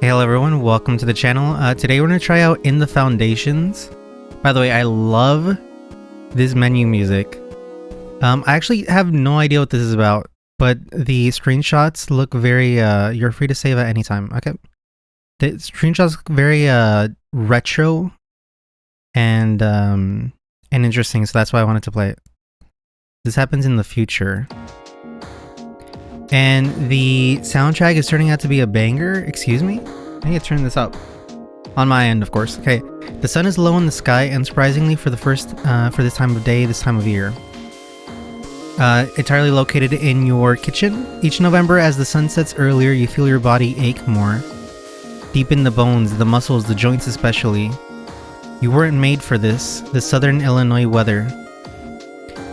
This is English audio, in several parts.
Hey, hello everyone, welcome to the channel. Today we're going to try out In the Foundations. By the way, I love this menu music. I actually have no idea what this is about, but the screenshots look very, you're free to save at any time, okay? The screenshots look very retro and interesting, so that's why I wanted to play it. This happens in the future. And the soundtrack is turning out to be a banger. Excuse me? I need to turn this up. On my end, of course. Okay. The sun is low in the sky, and surprisingly for this time of day, this time of year. Entirely located in your kitchen. Each November, as the sun sets earlier, you feel your body ache more. Deep in the bones, the muscles, the joints especially. You weren't made for this, the southern Illinois weather.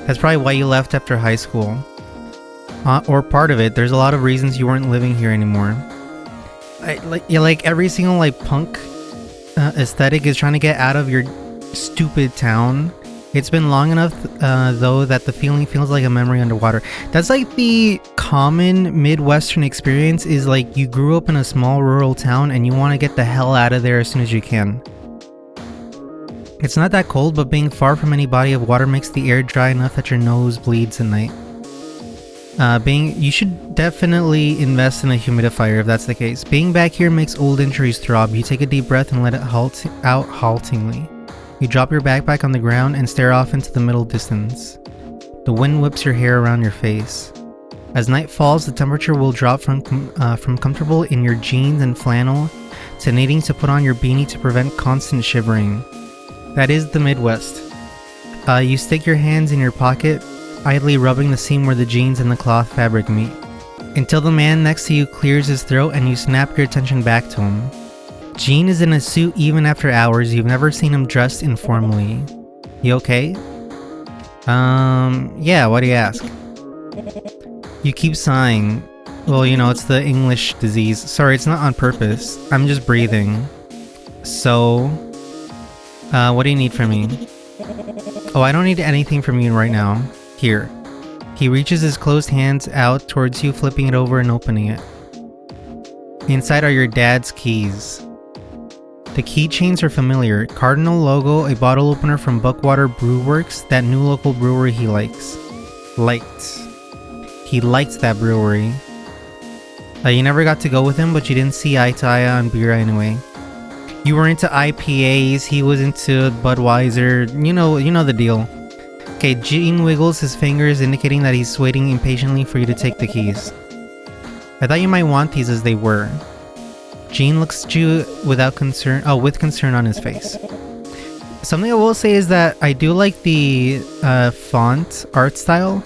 That's probably why you left after high school. Or part of it. There's a lot of reasons you weren't living here anymore. Like every single punk aesthetic is trying to get out of your stupid town. It's been long enough though that the feeling feels like a memory underwater. That's like the common Midwestern experience, is like you grew up in a small rural town and you want to get the hell out of there as soon as you can. It's not that cold, but being far from any body of water makes the air dry enough that your nose bleeds at night. You should definitely invest in a humidifier if that's the case. Being back here makes old injuries throb. You take a deep breath and let it out haltingly. You drop your backpack on the ground and stare off into the middle distance. The wind whips your hair around your face. As night falls, the temperature will drop from comfortable in your jeans and flannel to needing to put on your beanie to prevent constant shivering. That is the Midwest. You stick your hands in your pocket, idly rubbing the seam where the jeans and the cloth fabric meet, until the man next to you clears his throat and you snap your attention back to him. Gene is in a suit even after hours. You've never seen him dressed informally. You okay? Yeah, why do you ask? You keep sighing. Well, you know, it's the English disease. Sorry, it's not on purpose. I'm just breathing. So, what do you need from me? Oh, I don't need anything from you right now. Here. He reaches his closed hands out towards you, flipping it over and opening it. Inside are your dad's keys. The keychains are familiar. Cardinal logo, a bottle opener from Buckwater Brew Works, that new local brewery he likes. He liked that brewery. You never got to go with him, but you didn't see eye to eye on beer anyway. You were into IPAs, he was into Budweiser, you know the deal. Okay, Gene wiggles his fingers, indicating that he's waiting impatiently for you to take the keys. I thought you might want these as they were. Gene looks at you with concern on his face. Something I will say is that I do like the font art style.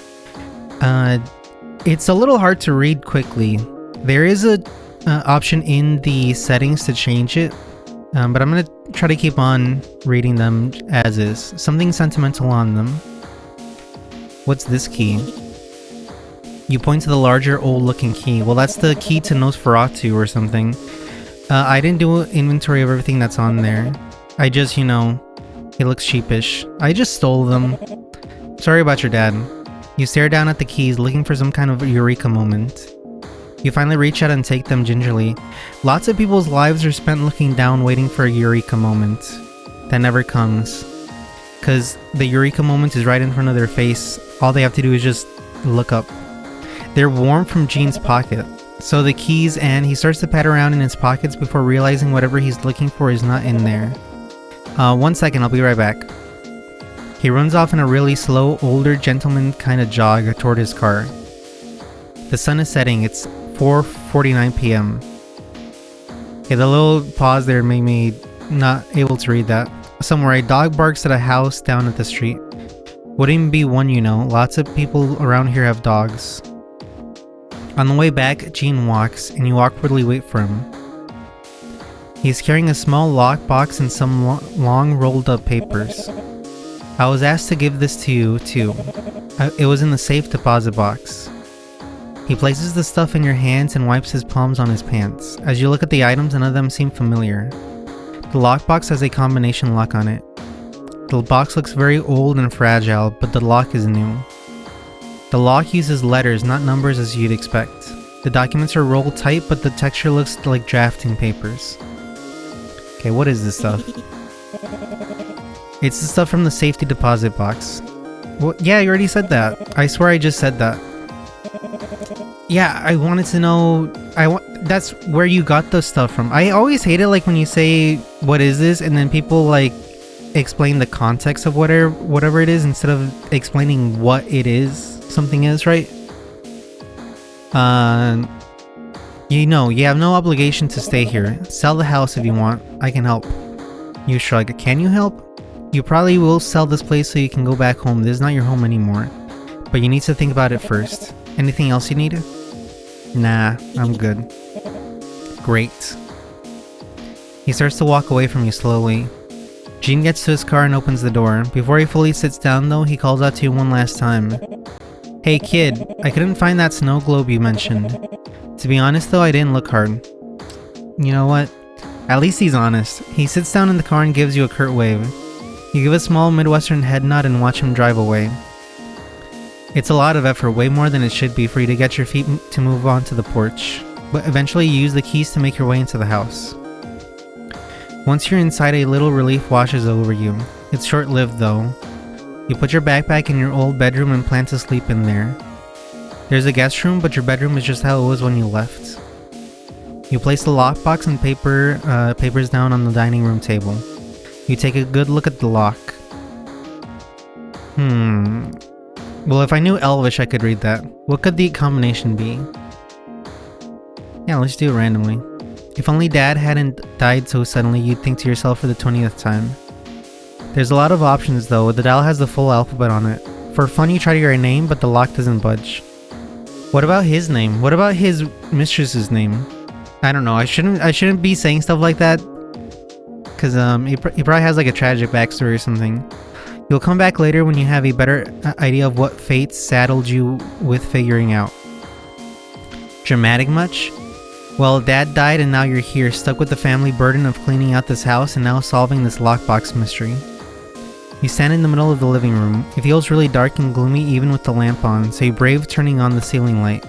It's a little hard to read quickly. There is a option in the settings to change it, but I'm gonna try to keep on reading them as is. Something sentimental on them. What's this key? You point to the larger, old-looking key. Well, that's the key to Nosferatu or something. I didn't do an inventory of everything that's on there. I just, it looks sheepish. I just stole them. Sorry about your dad. You stare down at the keys, looking for some kind of eureka moment. You finally reach out and take them gingerly. Lots of people's lives are spent looking down, waiting for a eureka moment. That never comes. Because the eureka moment is right in front of their face. All they have to do is just look up. They're warm from Gene's pocket. So the keys, and he starts to pat around in his pockets before realizing whatever he's looking for is not in there. 1 second, I'll be right back. He runs off in a really slow, older gentleman kind of jog toward his car. The sun is setting. It's 4:49 p.m. Okay, the little pause there made me not able to read that. Somewhere a dog barks at a house down at the street. Wouldn't even be one, Lots of people around here have dogs. On the way back, Gene walks, and you awkwardly wait for him. He's carrying a small lockbox and some long rolled up papers. I was asked to give this to you, too. It was in the safe deposit box. He places the stuff in your hands and wipes his palms on his pants. As you look at the items, none of them seem familiar. The lockbox has a combination lock on it. The box looks very old and fragile, but the lock is new. The lock uses letters, not numbers as you'd expect. The documents are rolled tight, but the texture looks like drafting papers. Okay, what is this stuff? It's the stuff from the safety deposit box. Well, yeah, you already said that. I swear I just said that. Yeah, I wanted to know... That's where you got the stuff from. I always hate it like when you say, what is this? And then people like explain the context of whatever it is instead of explaining what it is. Something is, right? You know, you have no obligation to stay here. Sell the house if you want. I can help. You shrug. Can you help? You probably will sell this place so you can go back home. This is not your home anymore. But you need to think about it first. Anything else you need? Nah, I'm good. Great. He starts to walk away from you slowly. Gene gets to his car and opens the door. Before he fully sits down though, he calls out to you one last time. Hey kid, I couldn't find that snow globe you mentioned. To be honest though, I didn't look hard. You know what? At least he's honest. He sits down in the car and gives you a curt wave. You give a small Midwestern head nod and watch him drive away. It's a lot of effort, way more than it should be for you to get your feet to move onto the porch. But eventually you use the keys to make your way into the house. Once you're inside, a little relief washes over you. It's short-lived though. You put your backpack in your old bedroom and plan to sleep in there. There's a guest room, but your bedroom is just how it was when you left. You place the lockbox and papers down on the dining room table. You take a good look at the lock. Well, if I knew Elvish, I could read that. What could the combination be? Yeah, let's do it randomly. If only Dad hadn't died so suddenly, you'd think to yourself for the 20th time. There's a lot of options though. The dial has the full alphabet on it. For fun, you try to hear a name, but the lock doesn't budge. What about his name? What about his mistress's name? I don't know. I shouldn't be saying stuff like that, because he probably has like a tragic backstory or something. You'll come back later when you have a better idea of what fate saddled you with figuring out. Dramatic much? Well, Dad died and now you're here, stuck with the family burden of cleaning out this house and now solving this lockbox mystery. You stand in the middle of the living room. It feels really dark and gloomy even with the lamp on, so you brave turning on the ceiling light.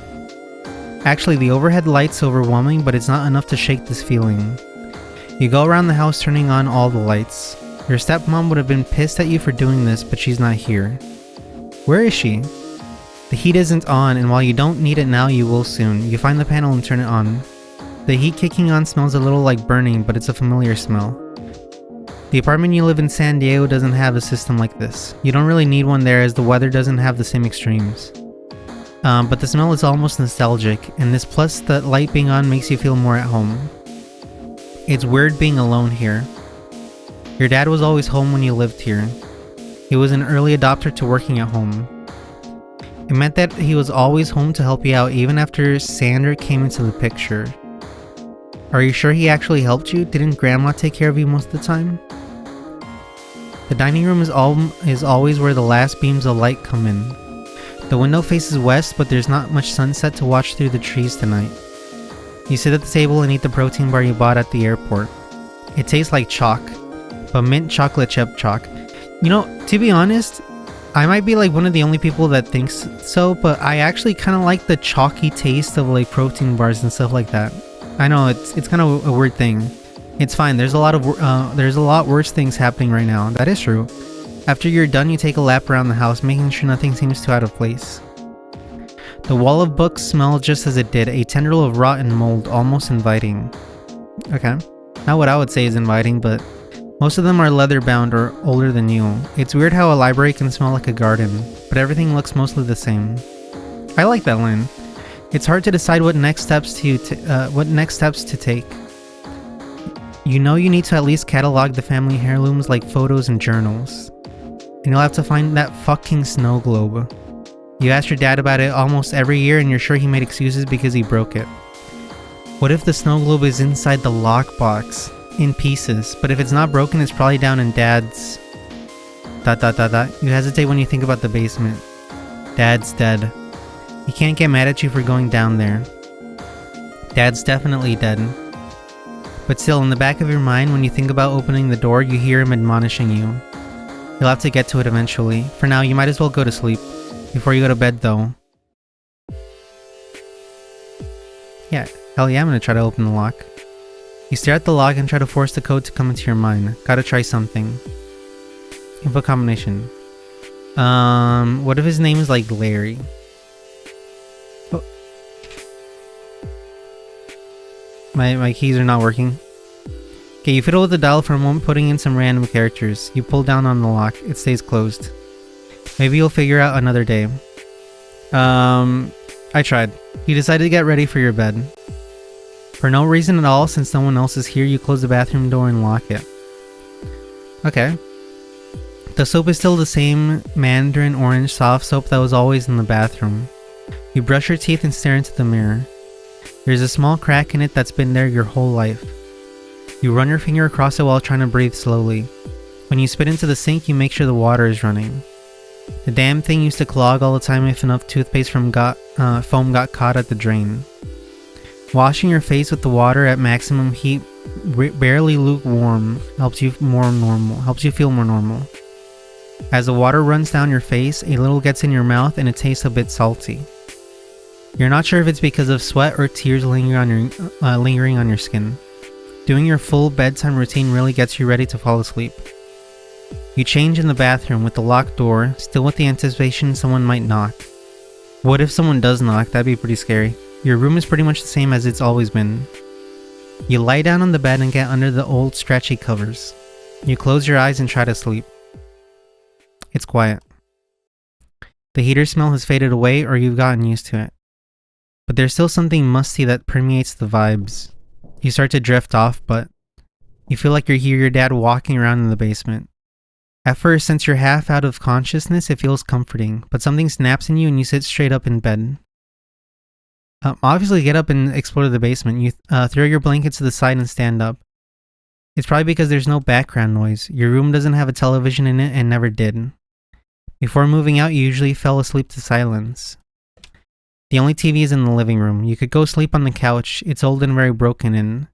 Actually, the overhead light's overwhelming, but it's not enough to shake this feeling. You go around the house turning on all the lights. Your stepmom would have been pissed at you for doing this, but she's not here. Where is she? The heat isn't on, and while you don't need it now, you will soon. You find the panel and turn it on. The heat kicking on smells a little like burning, but it's a familiar smell. The apartment you live in San Diego doesn't have a system like this. You don't really need one there as the weather doesn't have the same extremes. But the smell is almost nostalgic, and this plus the light being on makes you feel more at home. It's weird being alone here. Your dad was always home when you lived here. He was an early adopter to working at home. It meant that he was always home to help you out even after Sander came into the picture. Are you sure he actually helped you? Didn't Grandma take care of you most of the time? The dining room is always where the last beams of light come in. The window faces west, but there's not much sunset to watch through the trees tonight. You sit at the table and eat the protein bar you bought at the airport. It tastes like chalk, but mint chocolate chip chalk. You know, to be honest, I might be like one of the only people that thinks so, but I actually kind of like the chalky taste of like protein bars and stuff like that. I know it's kind of a weird thing. It's fine. There's a lot worse things happening right now. That is true. After you're done, you take a lap around the house, making sure nothing seems too out of place. The wall of books smells just as it did, a tendril of rotten mold, almost inviting. Okay, not what I would say is inviting, but most of them are leather bound or older than you. It's weird how a library can smell like a garden, but everything looks mostly the same. I like that line. It's hard to decide what next steps to take. You know you need to at least catalog the family heirlooms like photos and journals. And you'll have to find that fucking snow globe. You ask your dad about it almost every year and you're sure he made excuses because he broke it. What if the snow globe is inside the lockbox, in pieces, but if it's not broken it's probably down in Dad's... ... You hesitate when you think about the basement. Dad's dead. He can't get mad at you for going down there. Dad's definitely dead. But still, in the back of your mind, when you think about opening the door, you hear him admonishing you. You'll have to get to it eventually. For now, you might as well go to sleep. Before you go to bed, though. Yeah, hell yeah, I'm gonna try to open the lock. You stare at the lock and try to force the code to come into your mind. Gotta try something. Input combination. What if his name is like Larry? Oh. My keys are not working. Okay, you fiddle with the dial for a moment, putting in some random characters. You pull down on the lock. It stays closed. Maybe you'll figure out another day. I tried. You decided to get ready for your bed. For no reason at all, since no one else is here, you close the bathroom door and lock it. Okay. The soap is still the same mandarin orange soft soap that was always in the bathroom. You brush your teeth and stare into the mirror. There's a small crack in it that's been there your whole life. You run your finger across it while trying to breathe slowly. When you spit into the sink, you make sure the water is running. The damn thing used to clog all the time if enough toothpaste foam got caught at the drain. Washing your face with the water at maximum heat, barely lukewarm, helps you feel more normal. As the water runs down your face, a little gets in your mouth and it tastes a bit salty. You're not sure if it's because of sweat or tears lingering on your skin. Doing your full bedtime routine really gets you ready to fall asleep. You change in the bathroom with the locked door, still with the anticipation someone might knock. What if someone does knock? That'd be pretty scary. Your room is pretty much the same as it's always been. You lie down on the bed and get under the old stretchy covers. You close your eyes and try to sleep. It's quiet. The heater smell has faded away or you've gotten used to it. But there's still something musty that permeates the vibes. You start to drift off, but you feel like you hear your dad walking around in the basement. At first, since you're half out of consciousness, it feels comforting, but something snaps in you and you sit straight up in bed. Obviously, get up and explore the basement. You throw your blankets to the side and stand up. It's probably because there's no background noise. Your room doesn't have a television in it and never did. Before moving out, you usually fell asleep to silence. The only TV is in the living room. You could go sleep on the couch. It's old and very broken in.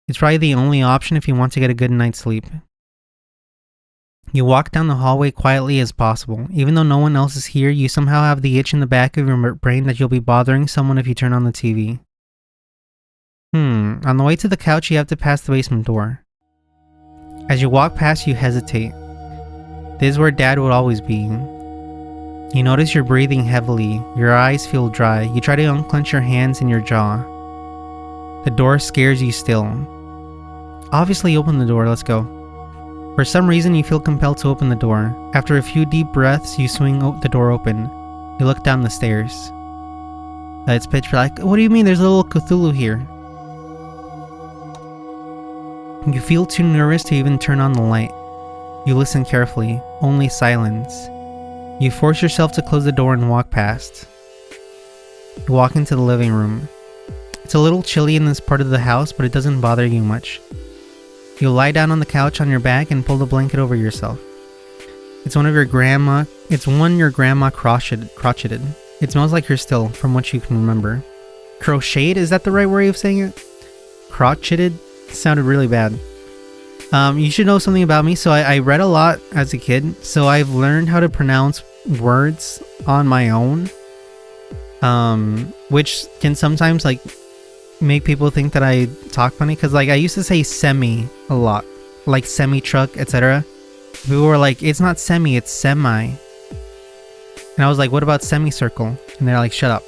It's probably the only option if you want to get a good night's sleep. You walk down the hallway quietly as possible. Even though no one else is here, you somehow have the itch in the back of your brain that you'll be bothering someone if you turn on the TV. On the way to the couch, you have to pass the basement door. As you walk past, you hesitate. This is where Dad would always be. You notice you're breathing heavily. Your eyes feel dry. You try to unclench your hands in your jaw. The door scares you still. Obviously, open the door. Let's go. For some reason, you feel compelled to open the door. After a few deep breaths, you swing the door open. You look down the stairs. It's pitch black. What do you mean? There's a little Cthulhu here. You feel too nervous to even turn on the light. You listen carefully. Only silence. You force yourself to close the door and walk past. You walk into the living room. It's a little chilly in this part of the house, but it doesn't bother you much. You lie down on the couch on your back and pull the blanket over yourself. It's one your grandma crotcheted. It smells like her still, from what you can remember. Crocheted? Is that the right way of saying it? Crotcheted? Sounded really bad. You should know something about me. So I read a lot as a kid, so I've learned how to pronounce words on my own. Which can sometimes make people think that I talk funny, because I used to say semi a lot, like semi truck, etc. People were like, it's not semi, it's semi. And I was like, what about semicircle? And they're like, shut up.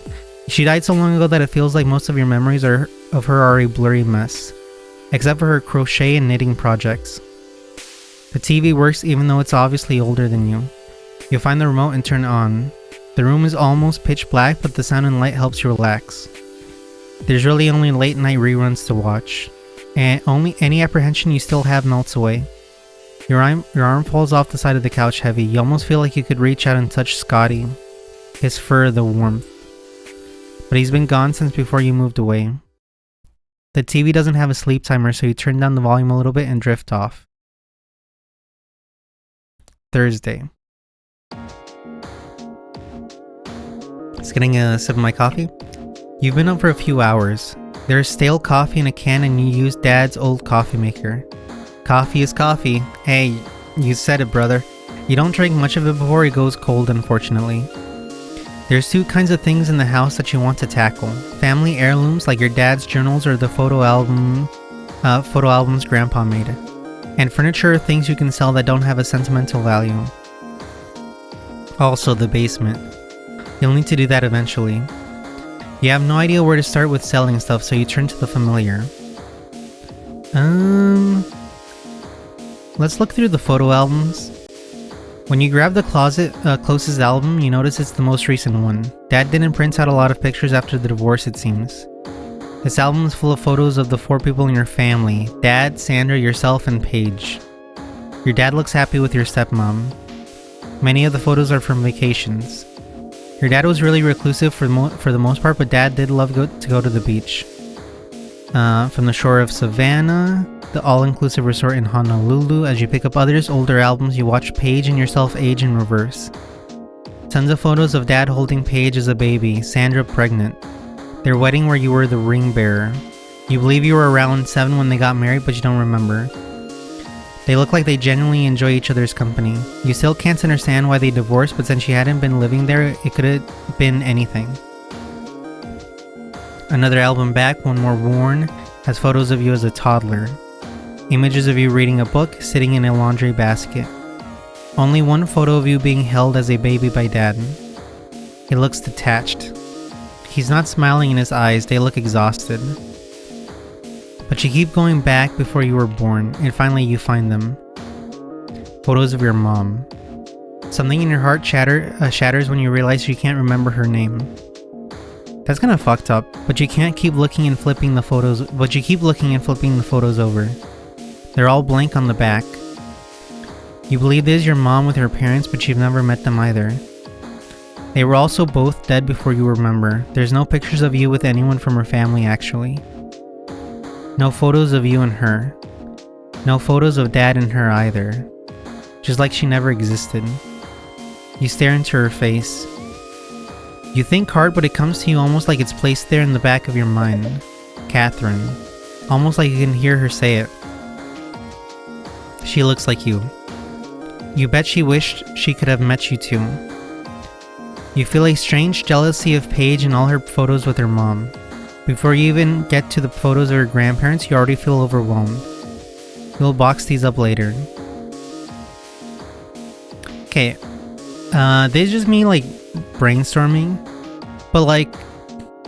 She died so long ago that it feels like most of your memories of her are a blurry mess, except for her crochet and knitting projects. The TV works even though it's obviously older than you. You find the remote and turn it on. The room is almost pitch black, but the sound and light helps you relax. There's really only late night reruns to watch, and only any apprehension you still have melts away. Your arm falls off the side of the couch heavy. You almost feel like you could reach out and touch Scotty, his fur, the warmth. But he's been gone since before you moved away. The TV doesn't have a sleep timer, so you turn down the volume a little bit and drift off. Thursday. Just getting a sip of my coffee. You've been up for a few hours. There's stale coffee in a can and you use Dad's old coffee maker. Coffee is coffee. Hey, you said it, brother. You don't drink much of it before it goes cold, unfortunately. There's two kinds of things in the house that you want to tackle. Family heirlooms like your dad's journals or the photo albums grandpa made. And furniture or things you can sell that don't have a sentimental value. Also the basement. You'll need to do that eventually. You have no idea where to start with selling stuff, so you turn to the familiar. Let's look through the photo albums. When you grab the closest album, you notice it's the most recent one. Dad didn't print out a lot of pictures after the divorce, it seems. This album is full of photos of the 4 people in your family: Dad, Sandra, yourself, and Paige. Your dad looks happy with your stepmom. Many of the photos are from vacations. Your dad was really reclusive for the most part, but Dad did love to go to the beach. From the shore of Savannah, the all-inclusive resort in Honolulu. As you pick up others' older albums, you watch Paige and yourself age in reverse. Tons of photos of Dad holding Paige as a baby, Sandra pregnant. Their wedding where you were the ring bearer. You believe you were around 7 when they got married, but you don't remember. They look like they genuinely enjoy each other's company. You still can't understand why they divorced, but since she hadn't been living there, it could have been anything. Another album back, one more worn, has photos of you as a toddler. Images of you reading a book, sitting in a laundry basket. Only one photo of you being held as a baby by Dad. It looks detached. He's not smiling in his eyes, they look exhausted. But you keep going back before you were born, and finally you find them. Photos of your mom. Something in your heart shatters when you realize you can't remember her name. That's kinda fucked up, but you can't keep looking and flipping the photos, over. They're all blank on the back. You believe this is your mom with her parents, but you've never met them either. They were also both dead before you remember. There's no pictures of you with anyone from her family, actually. No photos of you and her. No photos of Dad and her either. Just like she never existed. You stare into her face. You think hard, but it comes to you almost like it's placed there in the back of your mind. Catherine. Almost like you can hear her say it. She looks like you. You bet she wished she could have met you too. You feel a strange jealousy of Paige and all her photos with her mom. Before you even get to the photos of her grandparents, you already feel overwhelmed. We'll box these up later. Okay, this is just me like brainstorming, but like,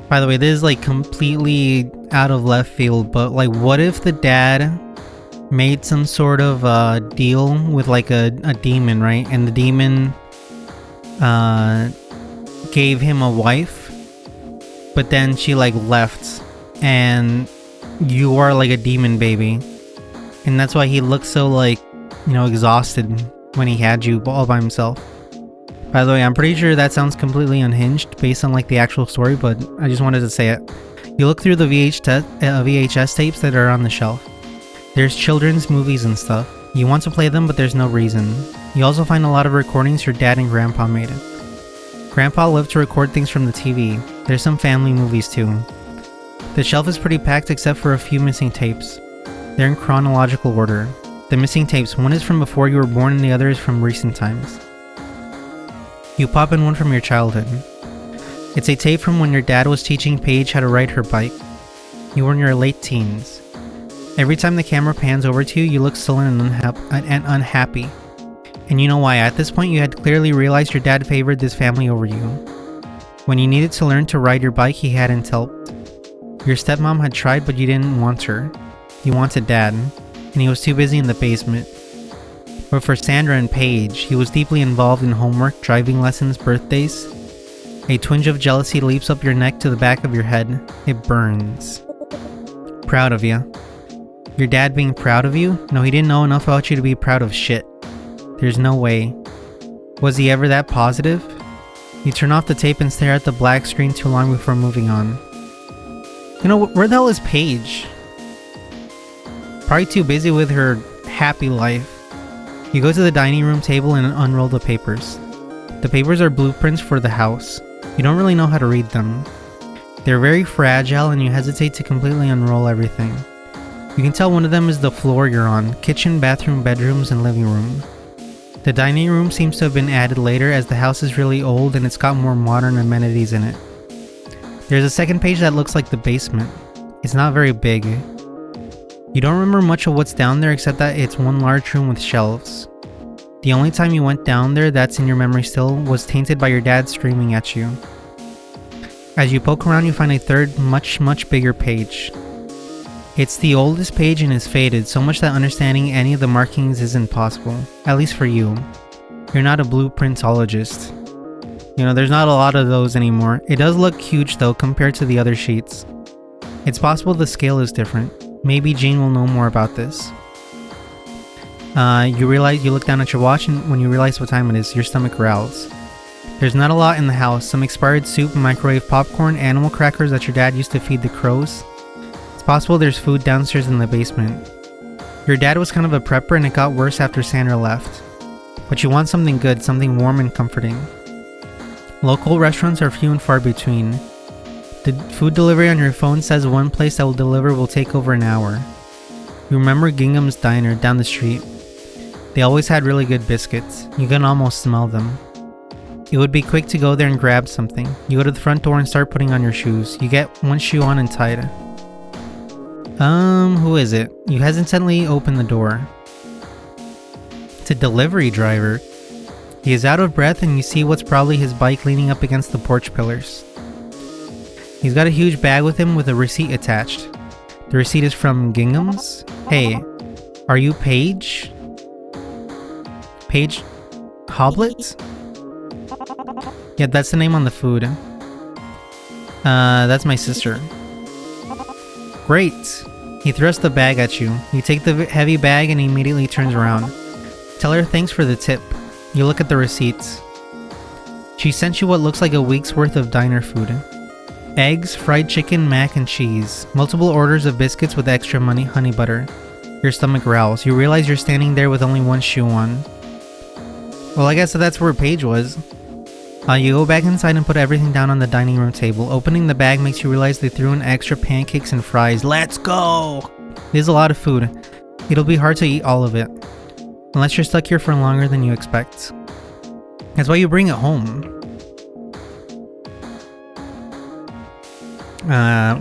by the way, this is like completely out of left field, but like what if the dad made some sort of deal with like a demon, right? And the demon gave him a wife, but then she like left and you are like a demon baby, and that's why he looked so like, you know, exhausted when he had you all by himself. By the way, I'm pretty sure that sounds completely unhinged based on like the actual story, but I just wanted to say it. You look through the VHS tapes that are on the shelf. There's children's movies and stuff. You want to play them, but there's no reason. You also find a lot of recordings your dad and grandpa made. Grandpa loved to record things from the TV. There's some family movies too. The shelf is pretty packed except for a few missing tapes. They're in chronological order. The missing tapes, one is from before you were born and the other is from recent times. You pop in one from your childhood. It's a tape from when your dad was teaching Paige how to ride her bike. You were in your late teens. Every time the camera pans over to you, you look sullen and unhappy. And you know why. At this point, you had clearly realized your dad favored this family over you. When you needed to learn to ride your bike, he hadn't helped. Your stepmom had tried, but you didn't want her. You wanted Dad, and he was too busy in the basement. But for Sandra and Paige, he was deeply involved in homework, driving lessons, birthdays. A twinge of jealousy leaps up your neck to the back of your head. It burns. Proud of you. Your dad being proud of you? No, he didn't know enough about you to be proud of shit. There's no way. Was he ever that positive? You turn off the tape and stare at the black screen too long before moving on. You know, where the hell is Paige? Probably too busy with her happy life. You go to the dining room table and unroll the papers. The papers are blueprints for the house. You don't really know how to read them. They're very fragile and you hesitate to completely unroll everything. You can tell one of them is the floor you're on: kitchen, bathroom, bedrooms, and living room. The dining room seems to have been added later as the house is really old and it's got more modern amenities in it. There's a second page that looks like the basement. It's not very big. You don't remember much of what's down there except that it's one large room with shelves. The only time you went down there that's in your memory still was tainted by your dad screaming at you. As you poke around, you find a third, much bigger page. It's the oldest page and is faded, so much that understanding any of the markings isn't possible. At least for you. You're not a blueprintologist. You know, there's not a lot of those anymore. It does look huge though compared to the other sheets. It's possible the scale is different. Maybe Jean will know more about this. You look down at your watch, and when you realize what time it is, your stomach growls. There's not a lot in the house. Some expired soup, microwave popcorn, animal crackers that your dad used to feed the crows. It's possible there's food downstairs in the basement. Your dad was kind of a prepper and it got worse after Sandra left. But you want something good, something warm and comforting. Local restaurants are few and far between. The food delivery on your phone says one place that will deliver will take over an hour. You remember Gingham's Diner down the street. They always had really good biscuits. You can almost smell them. It would be quick to go there and grab something. You go to the front door and start putting on your shoes. You get one shoe on and tied. Who is it? You hesitantly open the door. It's a delivery driver. He is out of breath and you see what's probably his bike leaning up against the porch pillars. He's got a huge bag with him with a receipt attached. The receipt is from Gingham's. Hey, are you Paige? Paige Hoblet? Yeah, that's the name on the food. That's my sister. Great. He thrusts the bag at you. You take the heavy bag and he immediately turns around. Tell her thanks for the tip. You look at the receipts. She sent you what looks like a week's worth of diner food. Eggs, fried chicken, mac and cheese. Multiple orders of biscuits with extra honey butter. Your stomach growls. You realize you're standing there with only one shoe on. Well, I guess that's where Paige was. You go back inside and put everything down on the dining room table. Opening the bag makes you realize they threw in extra pancakes and fries. Let's go! There's a lot of food. It'll be hard to eat all of it. Unless you're stuck here for longer than you expect. That's why you bring it home.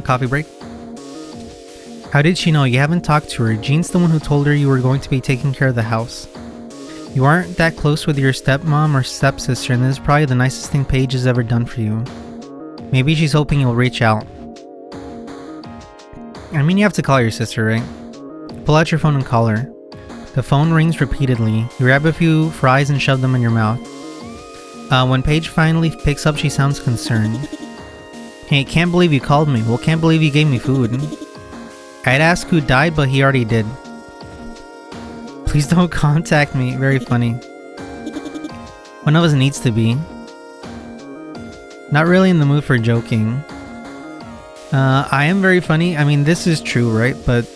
Coffee break. How did she know? You haven't talked to her. Jean's the one who told her you were going to be taking care of the house. You aren't that close with your stepmom or stepsister, and this is probably the nicest thing Paige has ever done for you. Maybe she's hoping you'll reach out. I mean, you have to call your sister, right? Pull out your phone and call her. The phone rings repeatedly. You grab a few fries and shove them in your mouth. When Paige finally picks up, she sounds concerned. Hey, can't believe you called me. Well, can't believe you gave me food. I'd ask who died, but he already did. Please don't contact me. Very funny. One of us needs to be. Not really in the mood for joking. I am very funny. I mean, this is true, right? But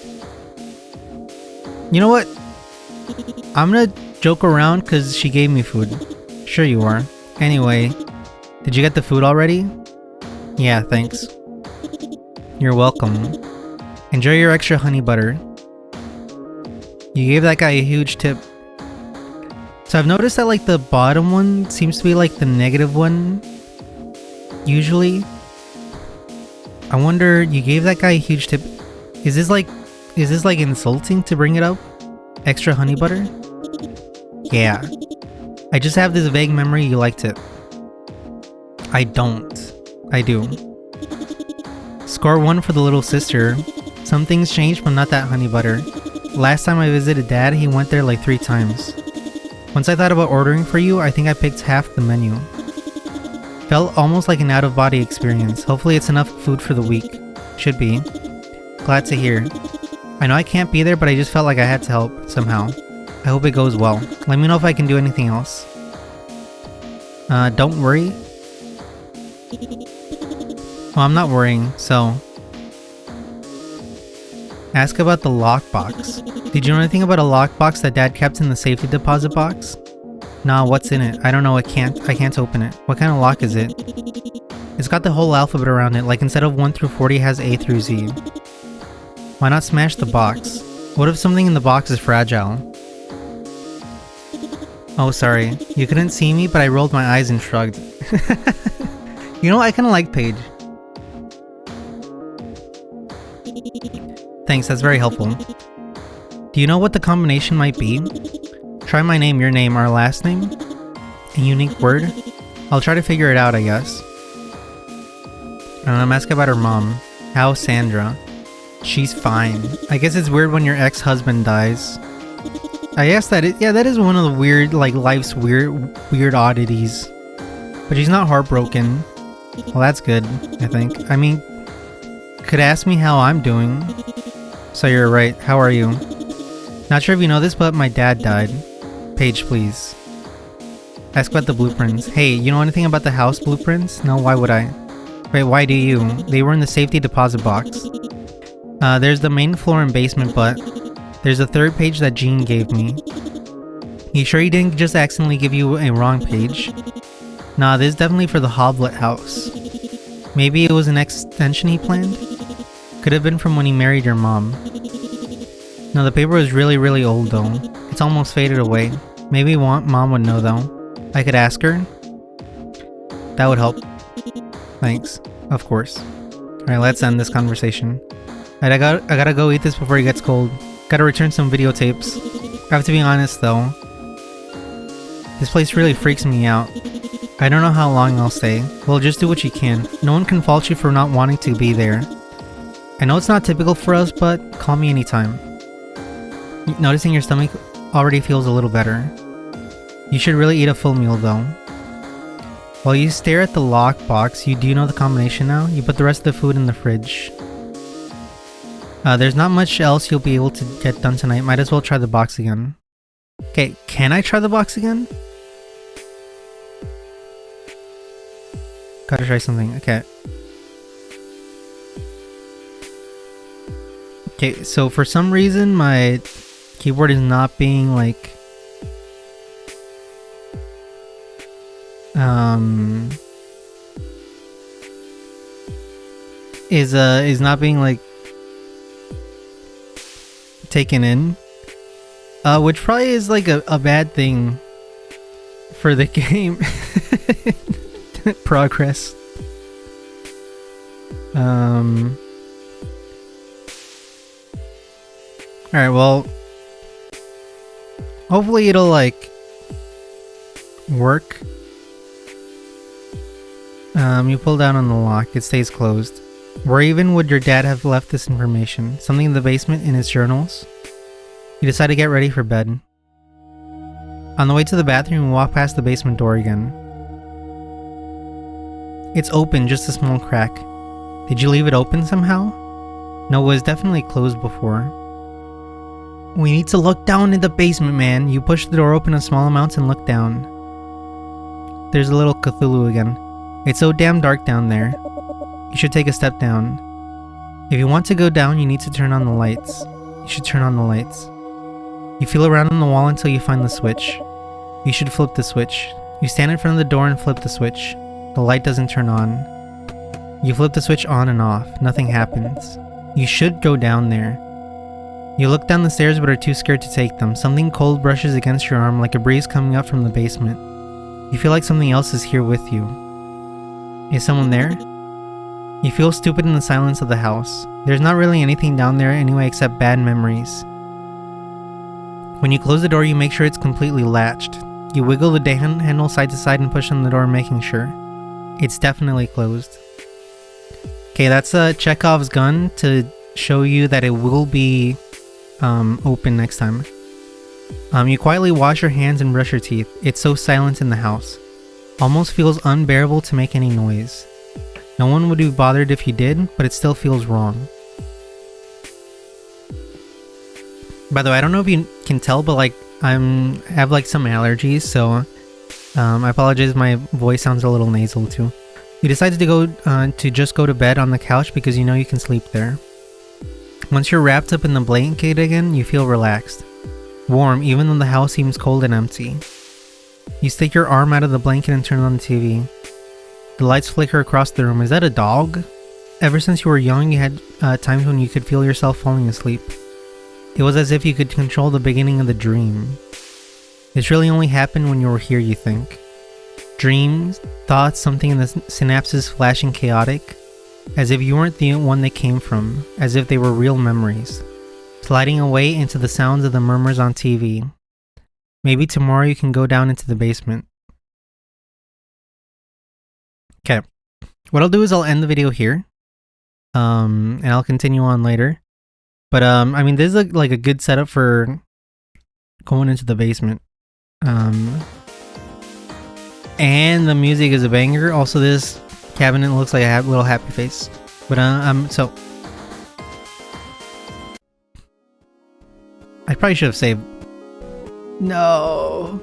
you know what? I'm gonna joke around because she gave me food. Sure you are. Anyway, did you get the food already? Yeah, thanks. You're welcome. Enjoy your extra honey butter. You gave that guy a huge tip. So I've noticed that like the bottom one seems to be like the negative one. Usually. I wonder, you gave that guy a huge tip. Is this like insulting to bring it up? Extra honey butter? Yeah. I just have this vague memory you liked it. I don't. I do. Score 1 for the little sister. Some things changed, but not that honey butter. Last time I visited Dad, he went there like 3 times. Once I thought about ordering for you, I think I picked half the menu. Felt almost like an out-of-body experience. Hopefully it's enough food for the week. Should be. Glad to hear. I know I can't be there, but I just felt like I had to help, somehow. I hope it goes well. Let me know if I can do anything else. Don't worry. Well, I'm not worrying, so... Ask about the lockbox. Did you know anything about a lockbox that Dad kept in the safety deposit box? Nah, what's in it? I don't know, I can't open it. What kind of lock is it? It's got the whole alphabet around it, like instead of 1 through 40 it has A through Z. Why not smash the box? What if something in the box is fragile? Oh, sorry. You couldn't see me, but I rolled my eyes and shrugged. You know, I kind of like Paige. Thanks, that's very helpful. Do you know what the combination might be? Try my name, your name, our last name? A unique word? I'll try to figure it out, I guess. I'm asking about her mom. How's Sandra? She's fine. I guess it's weird when your ex-husband dies. I guess that is one of the weird, like, life's weird oddities. But she's not heartbroken. Well, that's good, I think. I mean, could ask me how I'm doing. So you're right. How are you? Not sure if you know this, but my dad died. Paige, please. Ask about the blueprints. Hey, you know anything about the house blueprints? No, why would I? Wait, why do you? They were in the safety deposit box. There's the main floor and basement, but there's a third page that Jean gave me. You sure he didn't just accidentally give you a wrong page? Nah, this is definitely for the Hoblet house. Maybe it was an extension he planned? Could have been from when he married your mom. No, the paper was really old though. It's almost faded away. Maybe mom would know though. I could ask her? That would help. Thanks. Of course. Alright, let's end this conversation. Alright, I gotta go eat this before it gets cold. Gotta return some videotapes. I have to be honest though. This place really freaks me out. I don't know how long I'll stay. Well, just do what you can. No one can fault you for not wanting to be there. I know it's not typical for us, but call me anytime. Noticing your stomach already feels a little better. You should really eat a full meal though. While you stare at the lockbox, do you know the combination now? You put the rest of the food in the fridge. There's not much else you'll be able to get done tonight. Might as well try the box again. Okay, can I try the box again? Gotta try something. Okay. Okay, so for some reason my keyboard is not being like is not being like taken in, which probably is like a bad thing for the game. Progress. Alright, well, hopefully it'll like work. You pull down on the lock, it stays closed. Where even would your dad have left this information? Something in the basement in his journals? You decide to get ready for bed. On the way to the bathroom, you walk past the basement door again. It's open, just a small crack. Did you leave it open somehow? No, it was definitely closed before. We need to look down in the basement, man. You push the door open a small amount and look down. There's a little Cthulhu again. It's so damn dark down there. You should take a step down. If you want to go down, you need to turn on the lights. You should turn on the lights. You feel around on the wall until you find the switch. You should flip the switch. You stand in front of the door and flip the switch. The light doesn't turn on. You flip the switch on and off. Nothing happens. You should go down there. You look down the stairs but are too scared to take them. Something cold brushes against your arm like a breeze coming up from the basement. You feel like something else is here with you. Is someone there? You feel stupid in the silence of the house. There's not really anything down there anyway except bad memories. When you close the door, you make sure it's completely latched. You wiggle the handle side to side and push on the door, making sure. It's definitely closed. Okay, that's Chekhov's gun to show you that it will be open next time. You quietly wash your hands and brush your teeth. It's so silent in the house. Almost feels unbearable to make any noise. No one would be bothered if you did, but it still feels wrong. By the way, I don't know if you can tell, but like I have like some allergies, so I apologize if my voice sounds a little nasal too. You decided to go just go to bed on the couch because you know you can sleep there. Once you're wrapped up in the blanket again, you feel relaxed. Warm, even though the house seems cold and empty. You stick your arm out of the blanket and turn on the TV. The lights flicker across the room. Is that a dog? Ever since you were young, you had times when you could feel yourself falling asleep. It was as if you could control the beginning of the dream. This really only happened when you were here, you think. Dreams, thoughts, something in the synapses flashing chaotic, as if you weren't the one they came from, as if they were real memories, sliding away into the sounds of the murmurs on TV. Maybe tomorrow you can go down into the basement. Okay, what I'll do is I'll end the video here, and I'll continue on later. But I mean, this is like a good setup for going into the basement. And the music is a banger. Also, this cabinet looks like a little happy face. But so I probably should have saved. No.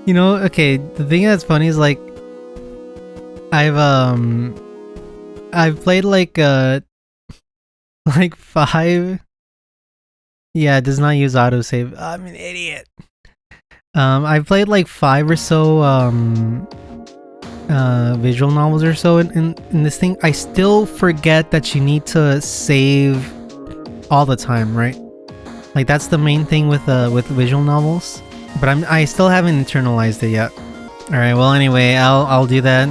You know, okay, the thing that's funny is like I've played like 5. Yeah, it does not use autosave. I'm an idiot. I've played like 5 or so visual novels or so in this thing. I still forget that you need to save all the time, right? Like that's the main thing with visual novels. But I still haven't internalized it yet. All right. Well, anyway, I'll do that.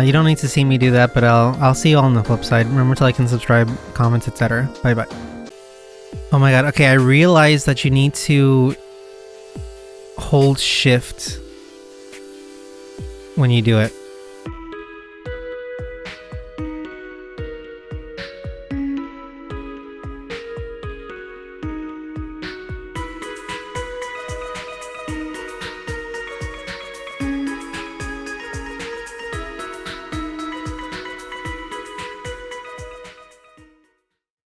You don't need to see me do that, but I'll see you all on the flip side. Remember to like and subscribe, comments, etc. Bye bye. Oh my god. Okay, I realized that you need to hold shift when you do it.